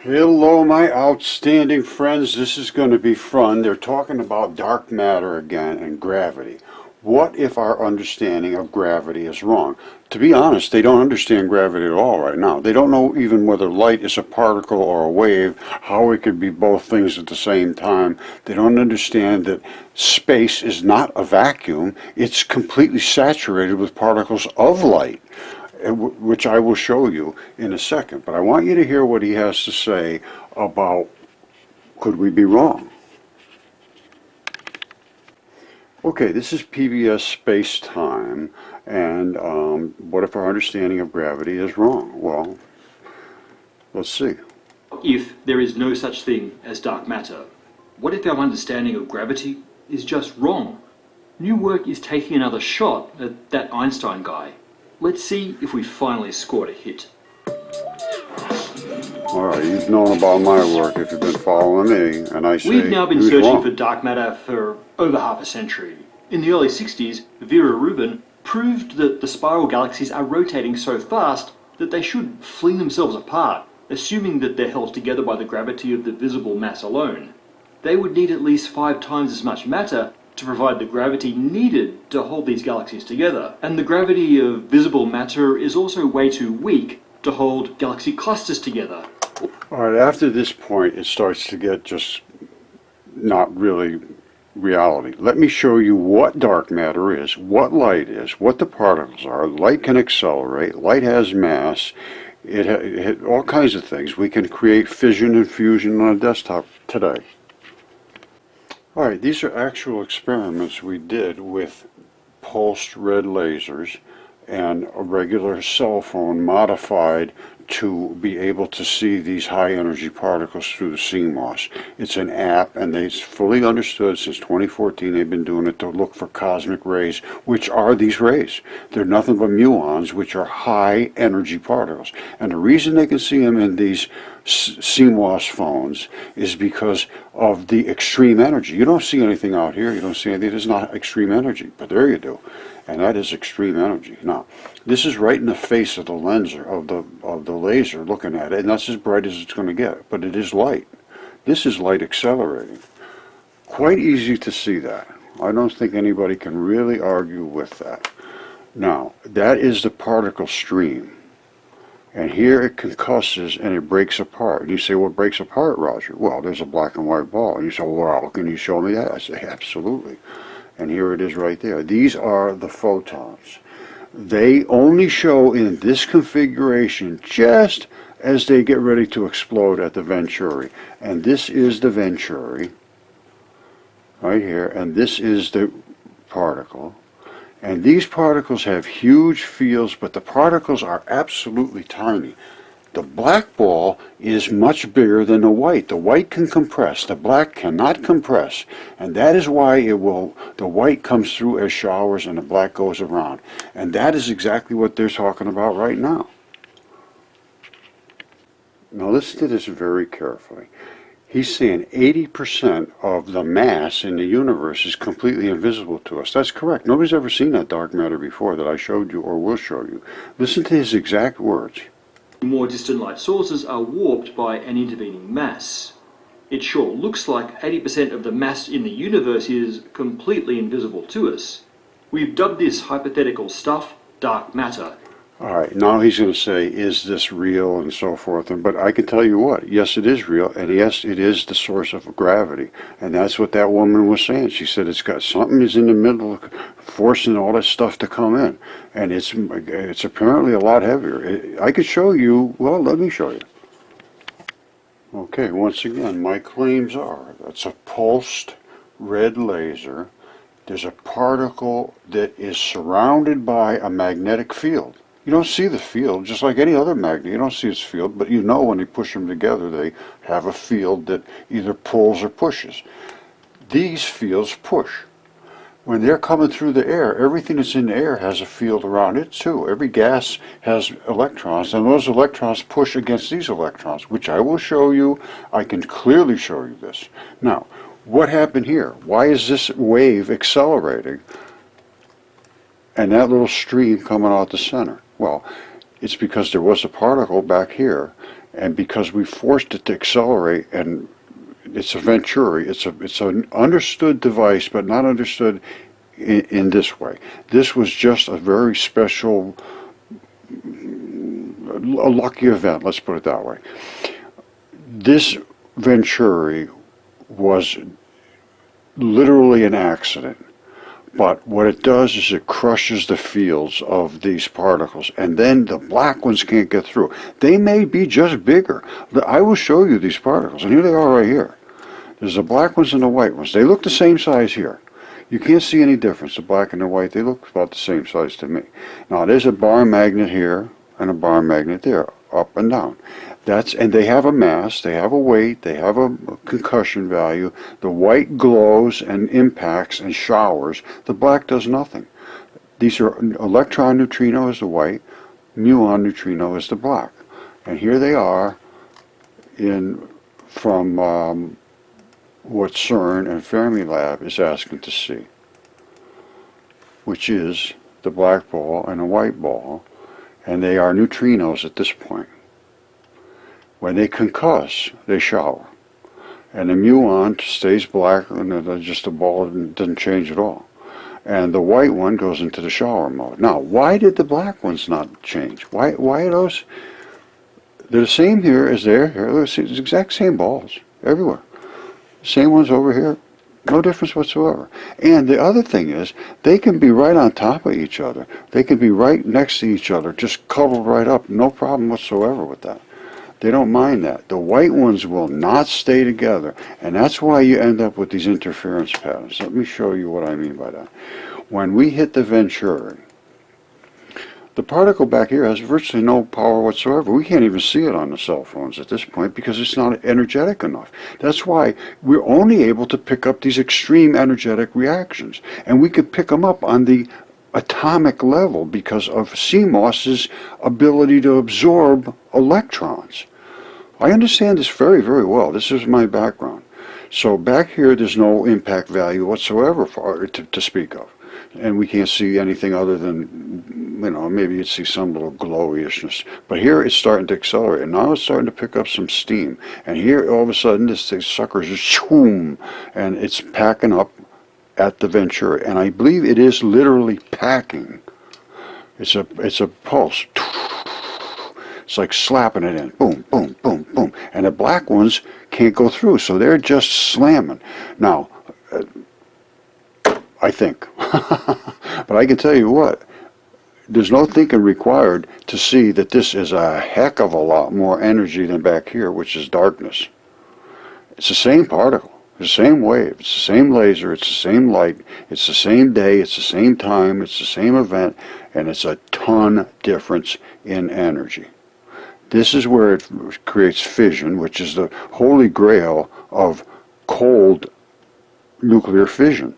Hello, my outstanding friends. This is going to be fun. They're talking about dark matter again and gravity. What if our understanding of gravity is wrong? To be honest, they don't understand gravity at all right now. They don't know even whether light is a particle or a wave, how it could be both things at the same time. They don't understand that space is not a vacuum. It's completely saturated with particles of light, which I will show you in a second. But I want you to hear what he has to say about could we be wrong? Okay, this is PBS space-time, and what if our understanding of gravity is wrong? Well, let's see. If there is no such thing as dark matter, what if our understanding of gravity is just wrong? New work is taking another shot at that Einstein guy. Let's see if we finally scored a hit. Alright, you've known about my work if you've been following me, and I say we've now been who's searching wrong? for dark matter for over half a century. In the early 60s, Vera Rubin proved that the spiral galaxies are rotating so fast that they should fling themselves apart, assuming that they're held together by the gravity of the visible mass alone. They would need at least 5 times as much matter to provide the gravity needed to hold these galaxies together. And the gravity of visible matter is also way too weak to hold galaxy clusters together. Alright, after this point it starts to get just not really reality. Let me show you what dark matter is, what light is, what the particles are. Light can accelerate, light has mass, it all kinds of things. We can create fission and fusion on a desktop today. Alright, these are actual experiments we did with pulsed red lasers and a regular cell phone modified to be able to see these high energy particles through the CMOS. It's an app, and it's fully understood since 2014 they've been doing it to look for cosmic rays, which are these rays. They're nothing but muons, which are high energy particles. And the reason they can see them in these CMOS phones is because of the extreme energy. You don't see anything out here, you don't see anything, it's not extreme energy, but there you do. And that is extreme energy. Now, this is right in the face of the lens of the laser looking at it, and that's as bright as it's going to get. But it is light. This is light accelerating. Quite easy to see that. I don't think anybody can really argue with that. Now, that is the particle stream. And here it concusses and it breaks apart. And you say, what breaks apart, Roger? Well, there's a black and white ball. And you say, well, can you show me that? I say, absolutely. And here it is right there. These are the photons. They only show in this configuration just as they get ready to explode at the venturi. And this is the venturi right here, and this is the particle. And these particles have huge fields, but the particles are absolutely tiny. The black ball is much bigger than the white. The white can compress. The black cannot compress. And that is why the white comes through as showers and the black goes around. And that is exactly what they're talking about right now. Now listen to this very carefully. He's saying 80% of the mass in the universe is completely invisible to us. That's correct. Nobody's ever seen that dark matter before that I showed you or will show you. Listen to his exact words. More distant light sources are warped by an intervening mass. It sure looks like 80% of the mass in the universe is completely invisible to us. We've dubbed this hypothetical stuff dark matter. Alright, now he's going to say, is this real, and so forth. But I can tell you what, yes, it is real, and yes, it is the source of gravity. And that's what that woman was saying. She said it's got something is in the middle forcing all that stuff to come in. And it's apparently a lot heavier. I could show you, well, let me show you. Okay, once again, my claims are, that's a pulsed red laser. There's a particle that is surrounded by a magnetic field. You don't see the field, just like any other magnet. You don't see its field, but you know when you push them together, they have a field that either pulls or pushes. These fields push. When they're coming through the air, everything that's in the air has a field around it too. Every gas has electrons, and those electrons push against these electrons, which I will show you. I can clearly show you this. Now, what happened here? Why is this wave accelerating and that little stream coming out the center? Well, it's because there was a particle back here And because we forced it to accelerate, and it's a venturi, it's an understood device, but not understood in this way. This was just a very special, a lucky event, let's put it that way. This venturi was literally an accident. But what it does is it crushes the fields of these particles, and then the black ones can't get through. They may be just bigger. I will show you these particles, and here they are right here. There's the black ones and the white ones. They look the same size here. You can't see any difference, the black and the white. They look about the same size to me. Now, there's a bar magnet here and a bar magnet there, up and down. And they have a mass, they have a weight, they have a concussion value. The white glows and impacts and showers. The black does nothing. These are electron neutrino is the white, muon neutrino is the black. And here they are from what CERN and Fermilab is asking to see, which is the black ball and a white ball, and they are neutrinos at this point. When they concuss, they shower. And the muon stays black, and it's just a ball and doesn't change at all. And the white one goes into the shower mode. Now, why did the black ones not change? Why are those? They're the same here as there. They're the exact same balls everywhere. Same ones over here. No difference whatsoever. And the other thing is, they can be right on top of each other. They can be right next to each other, just cuddled right up. No problem whatsoever with that. They don't mind that. The white ones will not stay together, and that's why you end up with these interference patterns. Let me show you what I mean by that. When we hit the venturi, the particle back here has virtually no power whatsoever. We can't even see it on the cell phones at this point because it's not energetic enough. That's why we're only able to pick up these extreme energetic reactions, and we could pick them up on the atomic level because of CMOS's ability to absorb electrons. I understand this very, very well. This is my background. So back here, there's no impact value whatsoever to speak of. And we can't see anything other than, maybe you'd see some little glowiness. But here it's starting to accelerate. And now it's starting to pick up some steam. And here, all of a sudden, this sucker is just shoom, and it's packing up at the venturi. And I believe it is literally packing. It's a pulse. It's like slapping it in. Boom, boom, boom, boom. And the black ones can't go through, so they're just slamming. Now, I think. But I can tell you what, there's no thinking required to see that this is a heck of a lot more energy than back here, which is darkness. It's the same particle. It's the same wave. It's the same laser. It's the same light. It's the same day. It's the same time. It's the same event. And it's a ton difference in energy. This is where it creates fission, which is the holy grail of cold nuclear fission,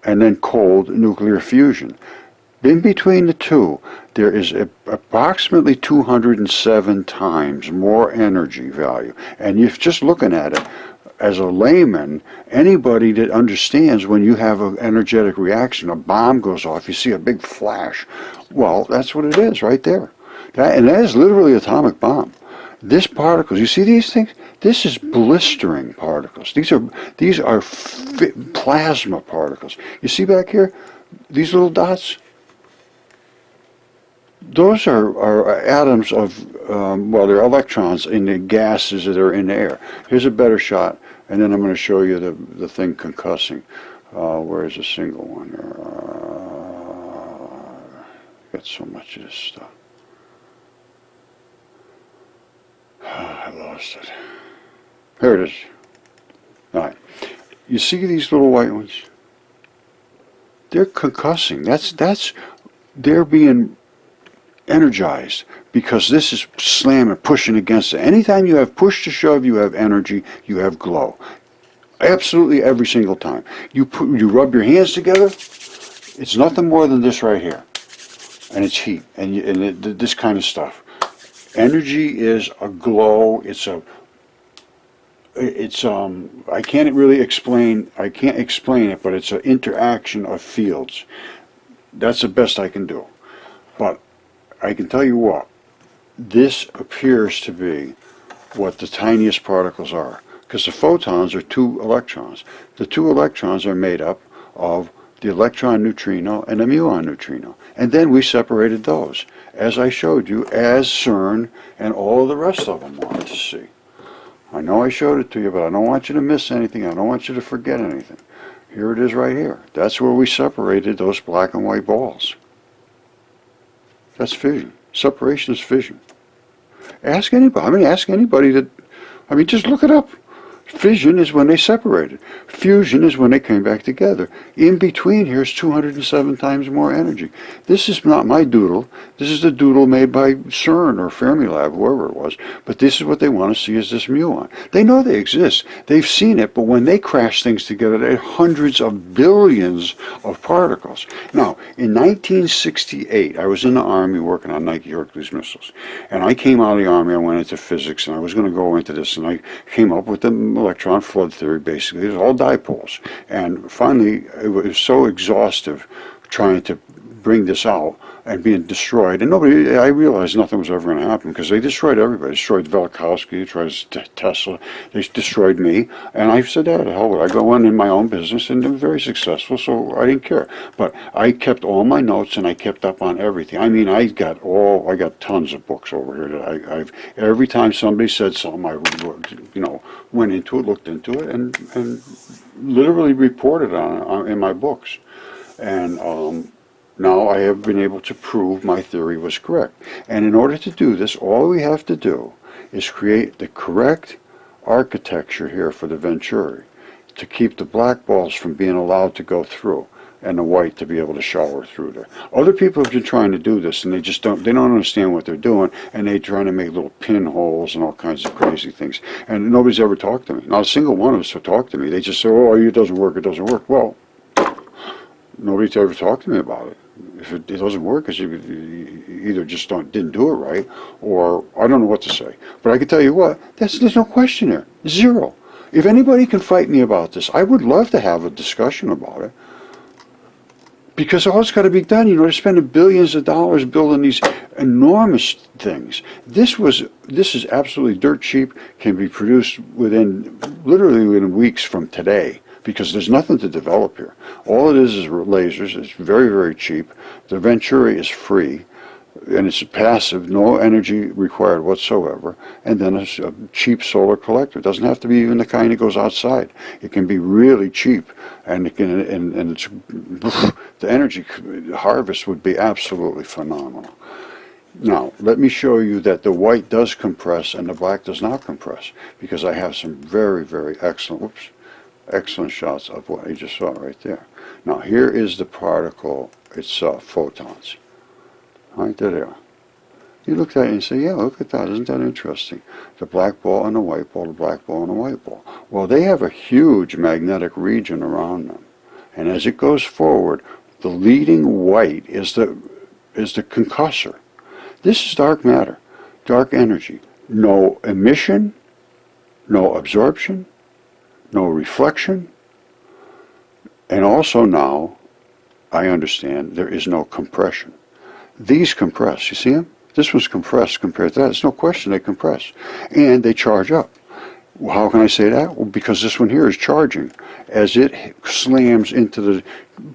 and then cold nuclear fusion. In between the two, there is approximately 207 times more energy value. And if just looking at it, as a layman, anybody that understands when you have an energetic reaction, a bomb goes off, you see a big flash. Well, that's what it is right there. And that is literally atomic bomb. This particles, you see these things? This is blistering particles. These are plasma particles. You see back here, these little dots? Those are atoms of, they're electrons in the gases that are in the air. Here's a better shot, and then I'm going to show you the thing concussing. Where's a single one? Got so much of this stuff. I lost it. Here it is. All right. You see these little white ones? They're concussing. They're being energized because this is slamming, pushing against it. Anytime you have push to shove, you have energy, you have glow. Absolutely every single time. You rub your hands together, it's nothing more than this right here. And it's heat, and this kind of stuff. Energy is a glow. I can't really explain. I can't explain it, but it's an interaction of fields. That's the best I can do. But I can tell you what. This appears to be what the tiniest particles are. Because the photons are 2 electrons. The 2 electrons are made up of the electron neutrino and the muon neutrino. And then we separated those, as I showed you, as CERN and all the rest of them wanted to see. I know I showed it to you, but I don't want you to miss anything. I don't want you to forget anything. Here it is right here. That's where we separated those black and white balls. That's fission. Separation is fission. Ask anybody. Ask anybody that, just look it up. Fission is when they separated. Fusion is when they came back together. In between here is 207 times more energy. This is not my doodle. This is the doodle made by CERN or Fermilab, whoever it was. But this is what they want to see, is this muon. They know they exist. They've seen it, but when they crash things together, they're hundreds of billions of particles. Now, in 1968, I was in the Army working on Nike Hercules missiles. And I came out of the Army, I went into physics, and I was going to go into this, and I came up with the electron flood theory, basically. It was all dipoles. And finally, it was so exhaustive trying to bring this out and being destroyed. And I realized nothing was ever going to happen, because they destroyed everybody. They destroyed Velikovsky, Tesla, they destroyed me. And I said, the hell with it. I go in my own business, and I'm very successful, so I didn't care. But I kept all my notes, and I kept up on everything. I got tons of books over here that every time somebody said something, I went into it, looked into it, and literally reported on it in my books. And now I have been able to prove my theory was correct. And in order to do this, all we have to do is create the correct architecture here for the venturi to keep the black balls from being allowed to go through and the white to be able to shower through there. Other people have been trying to do this, and they don't understand what they're doing, and they're trying to make little pinholes and all kinds of crazy things. And nobody's ever talked to me. Not a single one of us have talked to me. They just say, oh, it doesn't work, it doesn't work. Well, nobody's ever talked to me about it. If it doesn't work, because you either just didn't do it right, or I don't know what to say. But I can tell you what, there's no question there. Zero. If anybody can fight me about this, I would love to have a discussion about it. Because all it's got to be done, they're spending billions of dollars building these enormous things. This is absolutely dirt cheap, can be produced literally within weeks from today, because there's nothing to develop here. All it is lasers. It's very, very cheap. The venturi is free, and it's passive, no energy required whatsoever. And then a cheap solar collector. It doesn't have to be even the kind that goes outside. It can be really cheap, and it's the energy harvest would be absolutely phenomenal. Now, let me show you that the white does compress and the black does not compress, because I have some very, very excellent shots of what I just saw right there. Now, here is the particle itself, photons. All right, there they are. You look at it and say, yeah, look at that. Isn't that interesting? The black ball and the white ball, the black ball and the white ball. Well, they have a huge magnetic region around them. And as it goes forward, the leading white is the concussor. This is dark matter, dark energy. No emission, no absorption, no reflection, and also now, I understand, there is no compression. These compress, you see them? This one's compressed compared to that. There's no question they compress. And they charge up. Well, how can I say that? Well, because this one here is charging as it slams into the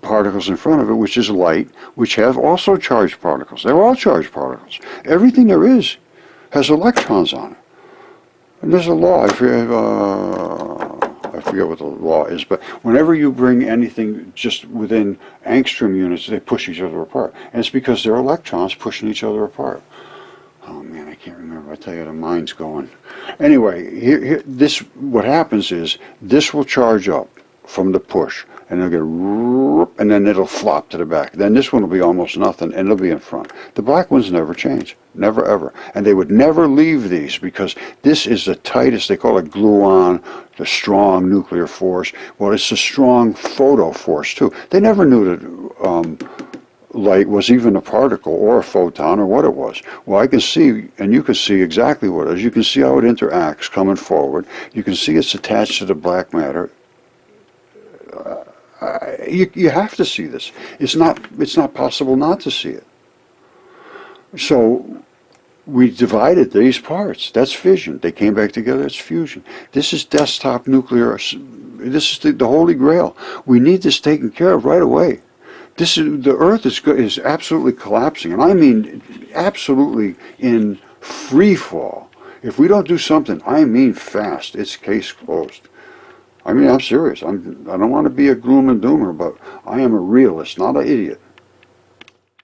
particles in front of it, which is light, which have also charged particles. They're all charged particles. Everything there is has electrons on it. And there's a law, I forget what the law is, but whenever you bring anything just within angstrom units, they push each other apart. And it's because they're electrons pushing each other apart. Oh man, I can't remember. I tell you, the mind's going. Anyway, what happens is this will charge up from the push, and it'll get, and then it'll flop to the back. Then this one will be almost nothing, and it'll be in front. The black ones never change, never ever, and they would never leave these, because this is the tightest. They call it gluon, the strong nuclear force. Well, it's a strong photo force too. They never knew that light was even a particle or a photon or what it was. Well, I can see, and you can see exactly what it is. You can see how it interacts coming forward. You can see it's attached to the black matter. You have to see this. It's not possible not to see it. So We divided these parts. That's fission. They came back together. That's fusion. This is desktop nuclear. This is the holy grail. We need this taken care of right away. The Earth is absolutely collapsing, and I mean absolutely in free fall. If we don't do something, I mean fast, it's case closed. I mean, I'm serious. I don't want to be a gloom and doomer, but I am a realist, not an idiot.